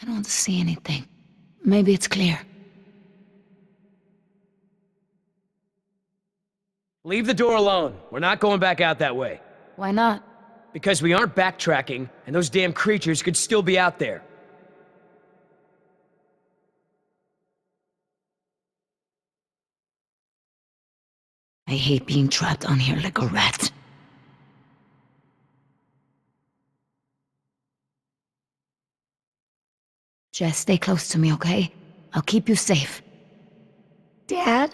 I don't see anything. Maybe it's clear. Leave the door alone. We're not going back out that way. Why not? Because we aren't backtracking, and those damn creatures could still be out there. I hate being trapped on here like a rat. Jess, stay close to me, okay? I'll keep you safe. Dad?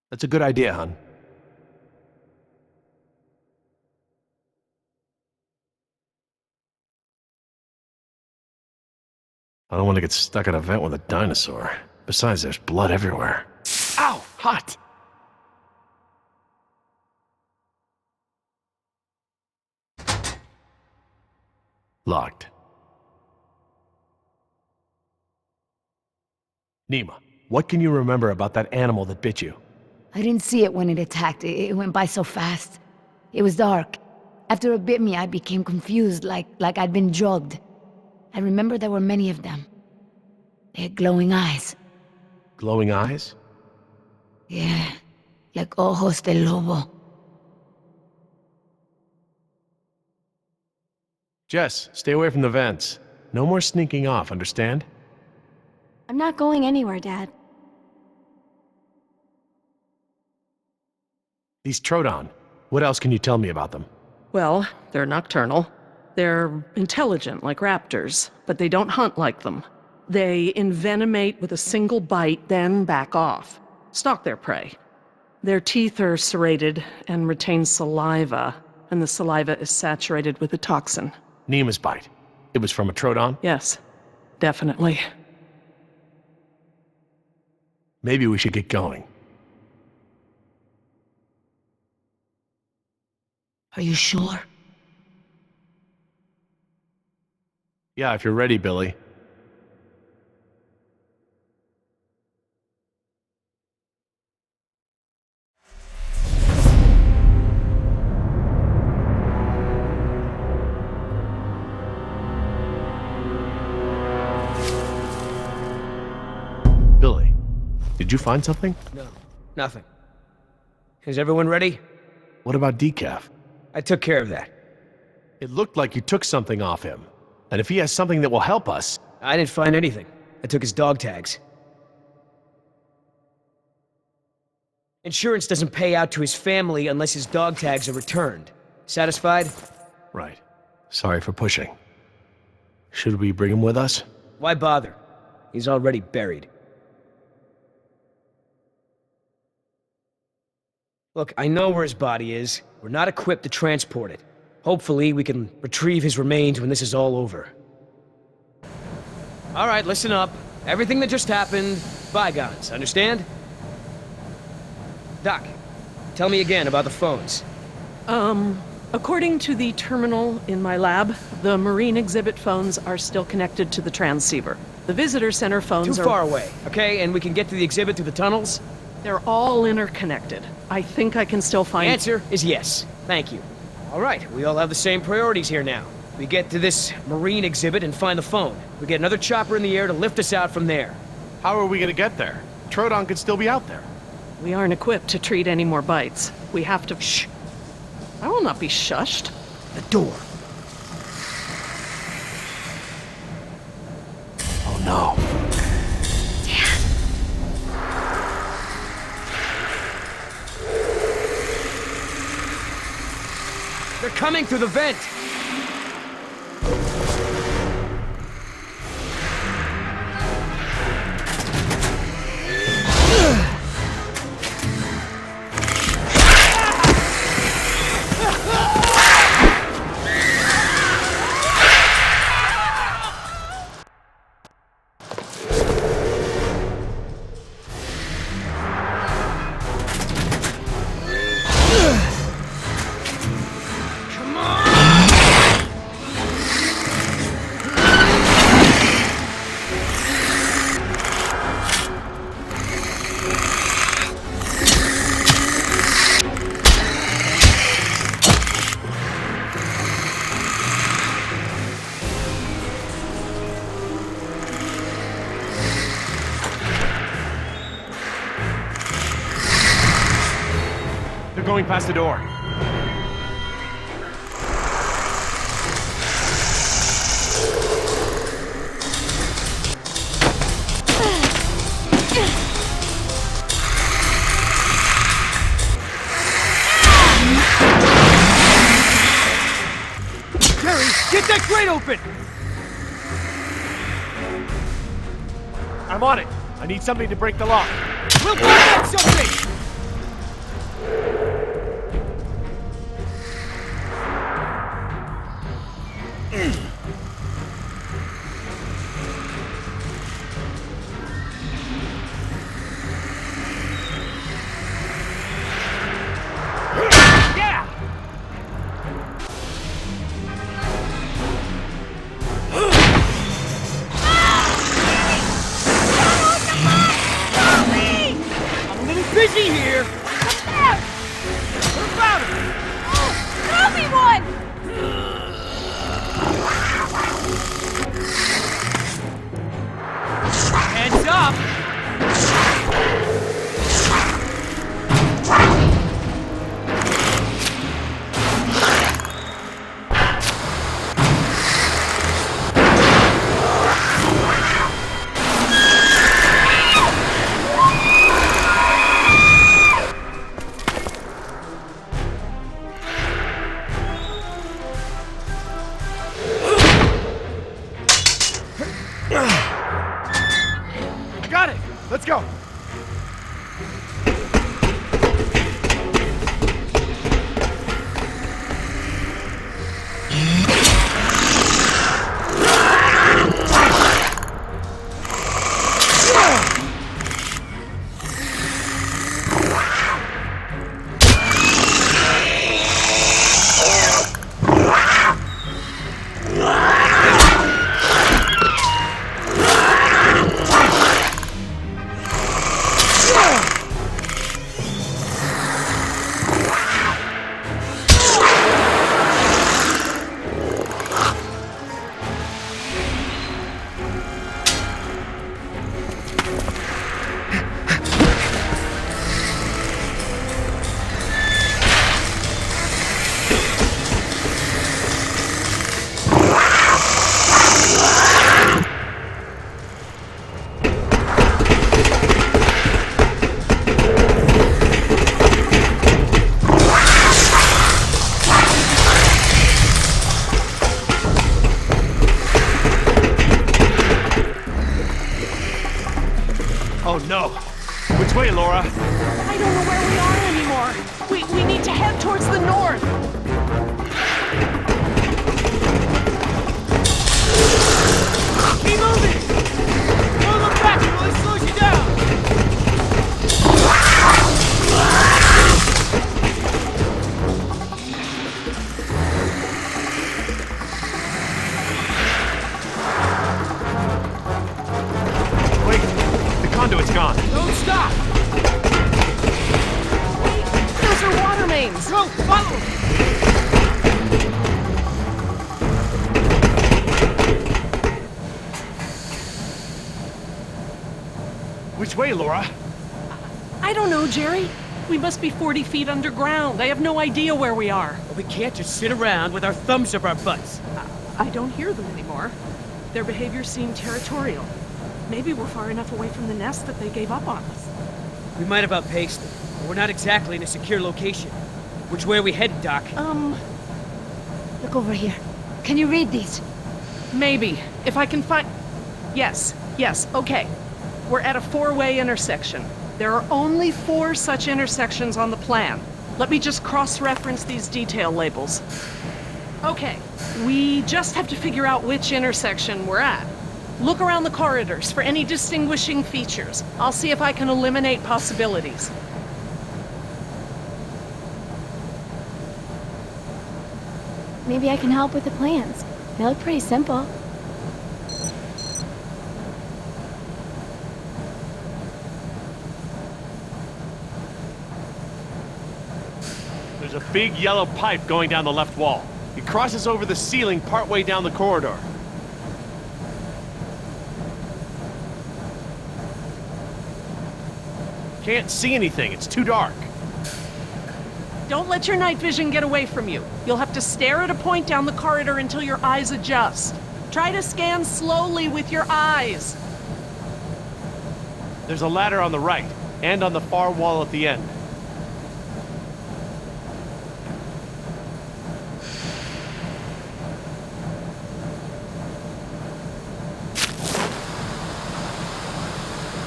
That's a good idea, hon. I don't want to get stuck at a vent with a dinosaur. Besides, there's blood everywhere. Ow! Hot! Locked. Nima, what can you remember about that animal that bit you? I didn't see it when it attacked. It went by so fast. It was dark. After it bit me, I became confused, like I'd been drugged. I remember there were many of them. They had glowing eyes. Glowing eyes? Yeah, like ojos de lobo. Jess, stay away from the vents. No more sneaking off, understand? I'm not going anywhere, Dad. These Troodon, what else can you tell me about them? Well, they're nocturnal. They're intelligent like raptors, but they don't hunt like them. They envenomate with a single bite, then back off. Stalk their prey. Their teeth are serrated and retain saliva, and the saliva is saturated with a toxin. Nima's bite. It was from a Troodon? Yes, definitely. Maybe we should get going. Are you sure? Yeah, if you're ready, Billy. Billy, did you find something? No, nothing. Is everyone ready? What about Decaf? I took care of that. It looked like you took something off him. And if he has something that will help us... I didn't find anything. I took his dog tags. Insurance doesn't pay out to his family unless his dog tags are returned. Satisfied? Right. Sorry for pushing. Should we bring him with us? Why bother? He's already buried. Look, I know where his body is. We're not equipped to transport it. Hopefully, we can retrieve his remains when this is all over. All right, listen up. Everything that just happened, bygones, understand? Doc, tell me again about the phones. According to the terminal in my lab, the marine exhibit phones are still connected to the transceiver. The visitor center phones Too far away, okay? And we can get to the exhibit through the tunnels? They're all interconnected. I think I can still The find... answer is yes. Thank you. All right, we all have the same priorities here now. We get to this marine exhibit and find the phone. We get another chopper in the air to lift us out from there. How are we gonna get there? Troodon could still be out there. We aren't equipped to treat any more bites. We have to... Shh! I will not be shushed. The door. Oh no. They're coming through the vent! Come on! They're going past the door. Jerry, get that grate open! I'm on it. I need somebody to break the lock. We'll find out something! Yeah! I'm a little busy here. What about him? Throw me one! Hands up! Got it! Let's go! Oh no! Which way, Laura? I don't know where we are anymore. We need to head towards the north. Keep moving! Don't look back, it really slows you down! Wait! The conduit's gone. Don't stop! Those are water mains. Go, follow him! Which way, Laura? I don't know, Jerry. We must be 40 feet underground. I have no idea where we are. But we can't just sit around with our thumbs up our butts. I don't hear them anymore. Their behavior seemed territorial. Maybe we're far enough away from the nest that they gave up on us. We might have outpaced them, but we're not exactly in a secure location. Which way are we headed, Doc? Look over here. Can you read these? Maybe. If I can find... Yes, okay. We're at a four-way intersection. There are only 4 such intersections on the plan. Let me just cross-reference these detail labels. Okay, we just have to figure out which intersection we're at. Look around the corridors for any distinguishing features. I'll see if I can eliminate possibilities. Maybe I can help with the plans. They look pretty simple. There's a big yellow pipe going down the left wall. It crosses over the ceiling partway down the corridor. Can't see anything, it's too dark. Don't let your night vision get away from you. You'll have to stare at a point down the corridor until your eyes adjust. Try to scan slowly with your eyes. There's a ladder on the right, and on the far wall at the end.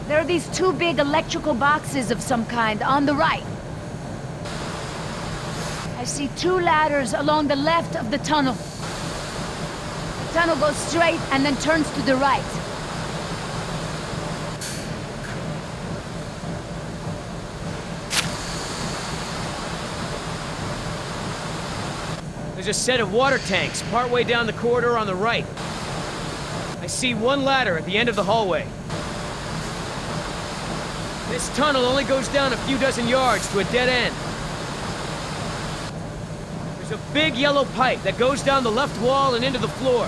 There are these two big electrical boxes of some kind on the right. I see two ladders along the left of the tunnel. The tunnel goes straight and then turns to the right. There's a set of water tanks partway down the corridor on the right. I see one ladder at the end of the hallway. This tunnel only goes down a few dozen yards to a dead end. There's a big yellow pipe that goes down the left wall and into the floor.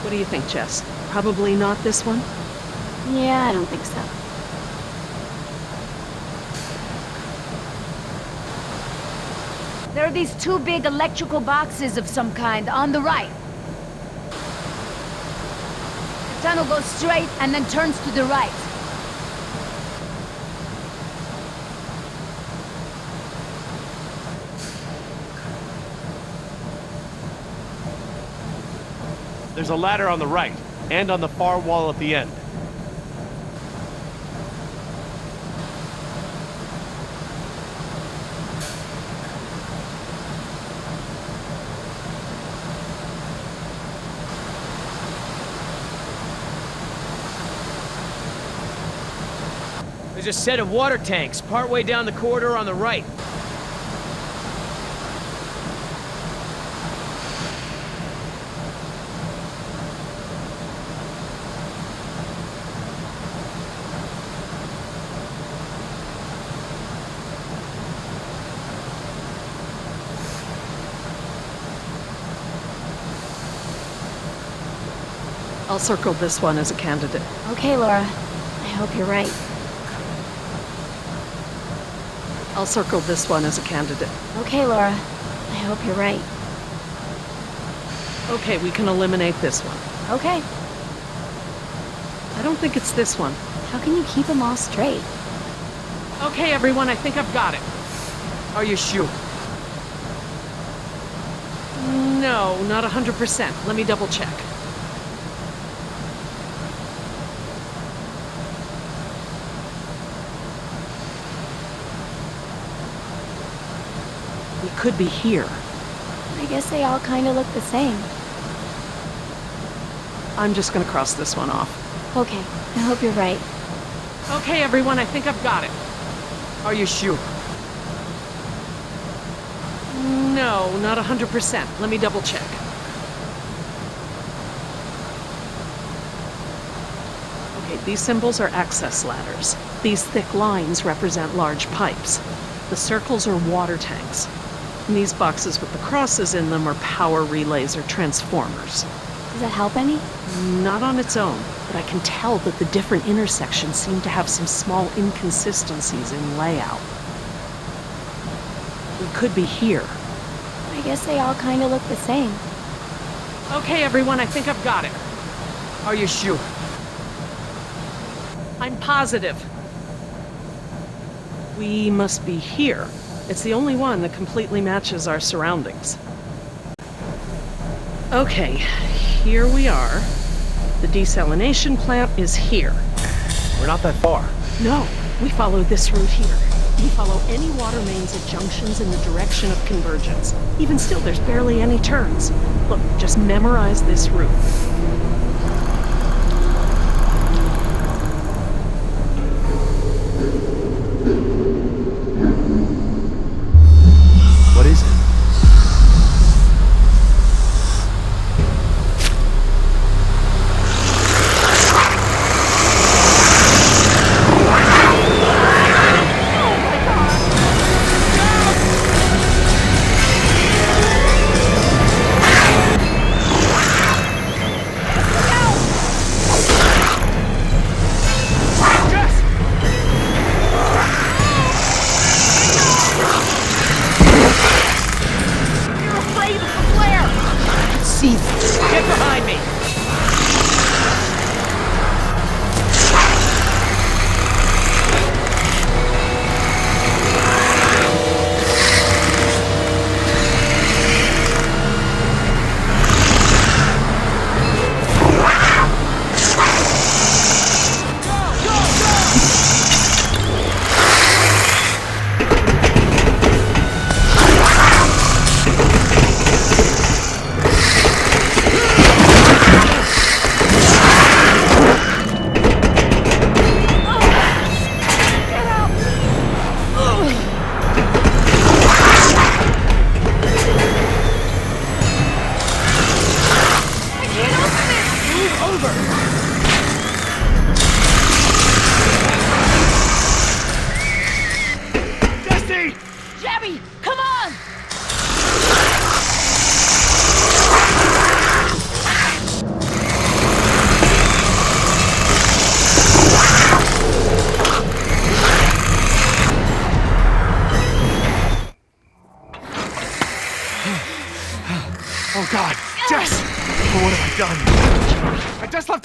What do you think, Jess? Probably not this one? Yeah, I don't think so. There are these two big electrical boxes of some kind on the right. The tunnel goes straight and then turns to the right. There's a ladder on the right, and on the far wall at the end. There's a set of water tanks partway down the corridor on the right. I'll circle this one as a candidate. Okay, Laura. I hope you're right. I'll circle this one as a candidate. Okay, Laura. I hope you're right. Okay, we can eliminate this one. Okay. I don't think it's this one. How can you keep them all straight? Okay, everyone, I think I've got it. Are you sure? No, not 100%. Let me double check. We could be here. I guess they all kind of look the same. I'm just gonna cross this one off. Okay, I hope you're right. Okay, everyone, I think I've got it. Are you sure? No, not 100%. Let me double check. Okay, these symbols are access ladders. These thick lines represent large pipes. The circles are water tanks. And these boxes with the crosses in them are power relays or transformers. Does that help any? Not on its own, but I can tell that the different intersections seem to have some small inconsistencies in layout. We could be here. I guess they all kind of look the same. Okay, everyone, I think I've got it. Are you sure? I'm positive. We must be here. It's the only one that completely matches our surroundings. Okay, here we are. The desalination plant is here. We're not that far. No, we follow this route here. We follow any water mains at junctions in the direction of convergence. Even still, there's barely any turns. Look, just memorize this route. What is it?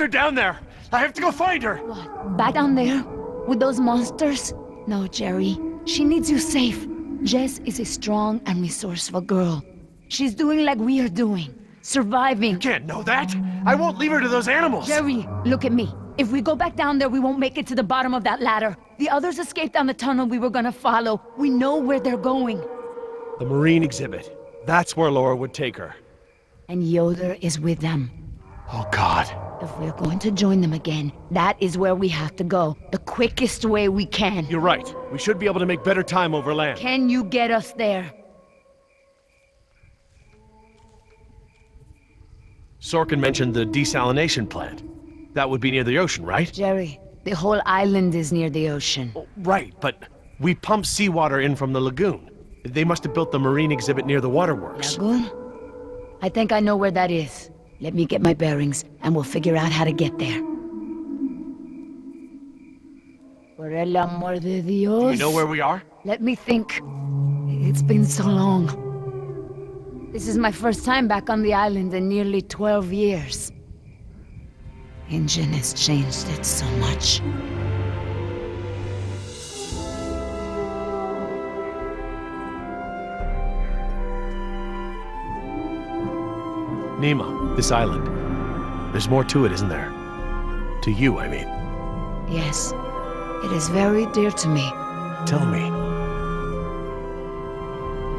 her down there. I have to go find her. What? Back down there? With those monsters? No, Jerry. She needs you safe. Jess is a strong and resourceful girl. She's doing like we are doing. Surviving. Can't know that. I won't leave her to those animals. Jerry, look at me. If we go back down there, we won't make it to the bottom of that ladder. The others escaped down the tunnel we were gonna follow. We know where they're going. The marine exhibit. That's where Laura would take her. And Yoder is with them. Oh, God. If we're going to join them again, that is where we have to go. The quickest way we can. You're right. We should be able to make better time over land. Can you get us there? Sorkin mentioned the desalination plant. That would be near the ocean, right? Jerry, the whole island is near the ocean. Oh, right, but we pump seawater in from the lagoon. They must have built the marine exhibit near the waterworks. Lagoon? I think I know where that is. Let me get my bearings, and we'll figure out how to get there. Por el amor de Dios. Do you know where we are? Let me think. It's been so long. This is my first time back on the island in nearly 12 years. Ingen has changed it so much. Nima, this island. There's more to it, isn't there? To you, I mean. Yes, it is very dear to me. Tell me.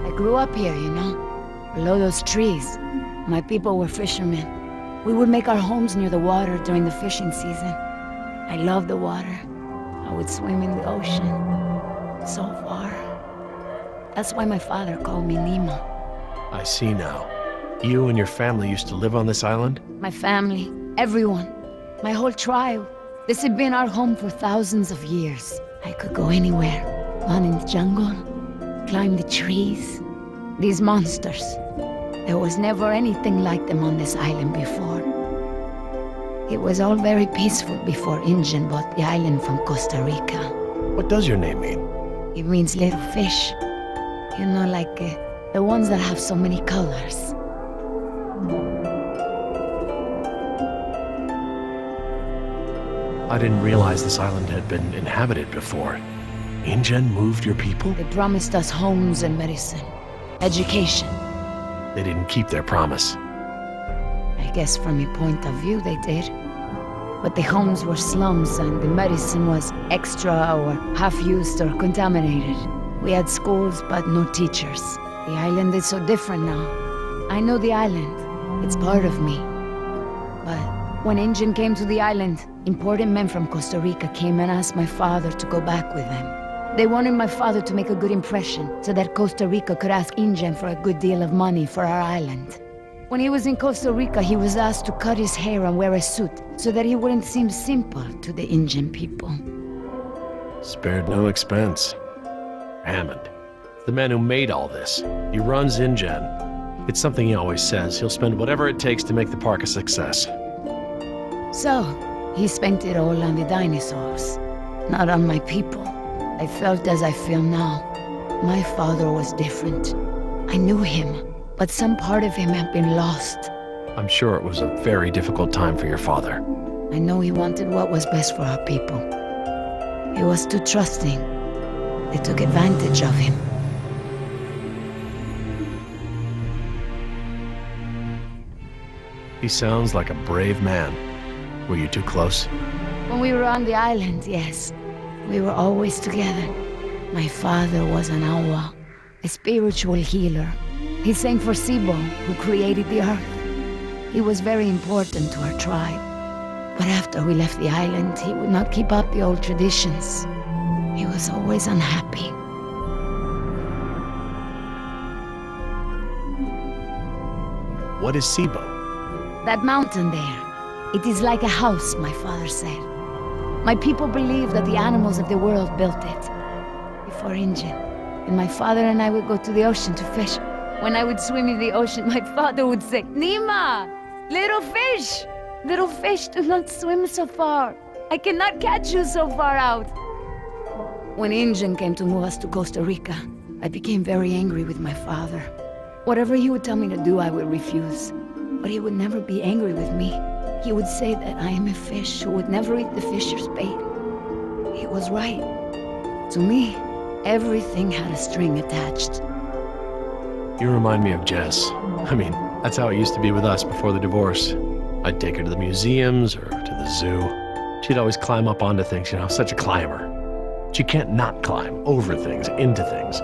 I grew up here, you know, below those trees. My people were fishermen. We would make our homes near the water during the fishing season. I loved the water. I would swim in the ocean. So far. That's why my father called me Nima. I see now. You and your family used to live on this island? My family, everyone, my whole tribe. This had been our home for thousands of years. I could go anywhere, run in the jungle, climb the trees. These monsters. There was never anything like them on this island before. It was all very peaceful before Ingen bought the island from Costa Rica. What does your name mean? It means little fish. You know, like the ones that have so many colors. I didn't realize this island had been inhabited before. Ingen moved your people? They promised us homes and medicine, education. They didn't keep their promise. I guess from your point of view they did. But the homes were slums and the medicine was extra or half-used or contaminated. We had schools but no teachers. The island is so different now. I know the island. It's part of me. But when Ingen came to the island, important men from Costa Rica came and asked my father to go back with them. They wanted my father to make a good impression so that Costa Rica could ask Ingen for a good deal of money for our island. When he was in Costa Rica, he was asked to cut his hair and wear a suit so that he wouldn't seem simple to the Ingen people. Spared no expense. Hammond, the man who made all this. He runs Ingen. It's something he always says. He'll spend whatever it takes to make the park a success. So, he spent it all on the dinosaurs, not on my people. I felt as I feel now. My father was different. I knew him, but some part of him had been lost. I'm sure it was a very difficult time for your father. I know he wanted what was best for our people. He was too trusting. They took advantage of him. He sounds like a brave man. Were you too close? When we were on the island, yes. We were always together. My father was an awa, a spiritual healer. He sang for Sibo, who created the earth. He was very important to our tribe. But after we left the island, he would not keep up the old traditions. He was always unhappy. What is Sibo? That mountain there. It is like a house, my father said. My people believe that the animals of the world built it. Before Ingen. And my father and I would go to the ocean to fish. When I would swim in the ocean, my father would say, Nima! Little fish! Little fish, do not swim so far. I cannot catch you so far out. When Ingen came to move us to Costa Rica, I became very angry with my father. Whatever he would tell me to do, I would refuse. But he would never be angry with me. He would say that I am a fish who would never eat the fisher's bait. He was right. To me, everything had a string attached. You remind me of Jess. I mean, that's how it used to be with us before the divorce. I'd take her to the museums or to the zoo. She'd always climb up onto things, such a climber. She can't not climb over things, into things.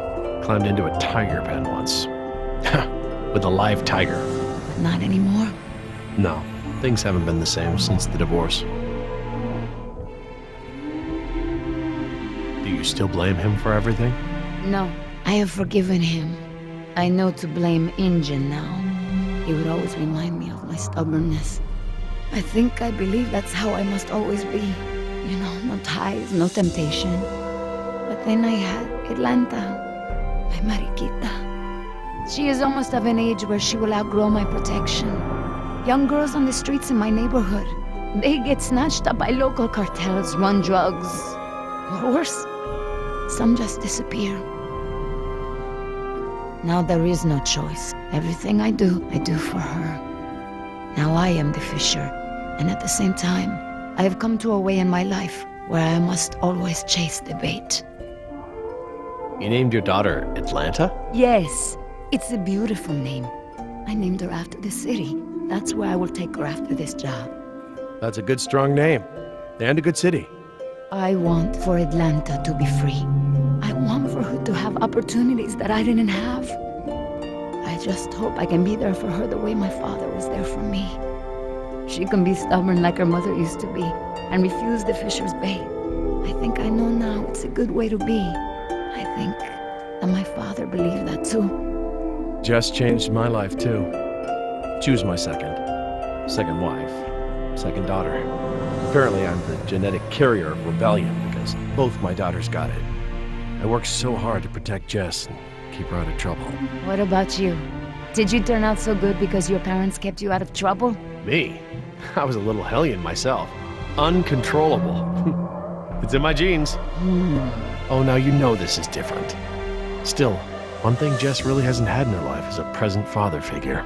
Climbed into a tiger pen once. With a live tiger. But not anymore. No, things haven't been the same since the divorce. Do you still blame him for everything? No, I have forgiven him. I know to blame Injun now. He would always remind me of my stubbornness. I believe that's how I must always be. No ties, no temptation. But then I had Atlanta, my mariquita. She is almost of an age where she will outgrow my protection. Young girls on the streets in my neighborhood, they get snatched up by local cartels, run drugs, or worse, some just disappear. Now there is no choice. Everything I do for her. Now I am the fisher, and at the same time, I have come to a way in my life where I must always chase the bait. You named your daughter Atlanta? Yes, it's a beautiful name. I named her after the city. That's where I will take her after this job. That's a good, strong name. And a good city. I want for Atlanta to be free. I want for her to have opportunities that I didn't have. I just hope I can be there for her the way my father was there for me. She can be stubborn like her mother used to be and refuse the fisher's bait. I think I know now it's a good way to be. I think that my father believed that too. Jess changed my life too. She was my second wife, second daughter. Apparently I'm the genetic carrier of rebellion because both my daughters got it. I worked so hard to protect Jess and keep her out of trouble. What about you? Did you turn out so good because your parents kept you out of trouble? Me? I was a little hellion myself. Uncontrollable. It's in my genes. Oh, now you know this is different. Still, one thing Jess really hasn't had in her life is a present father figure.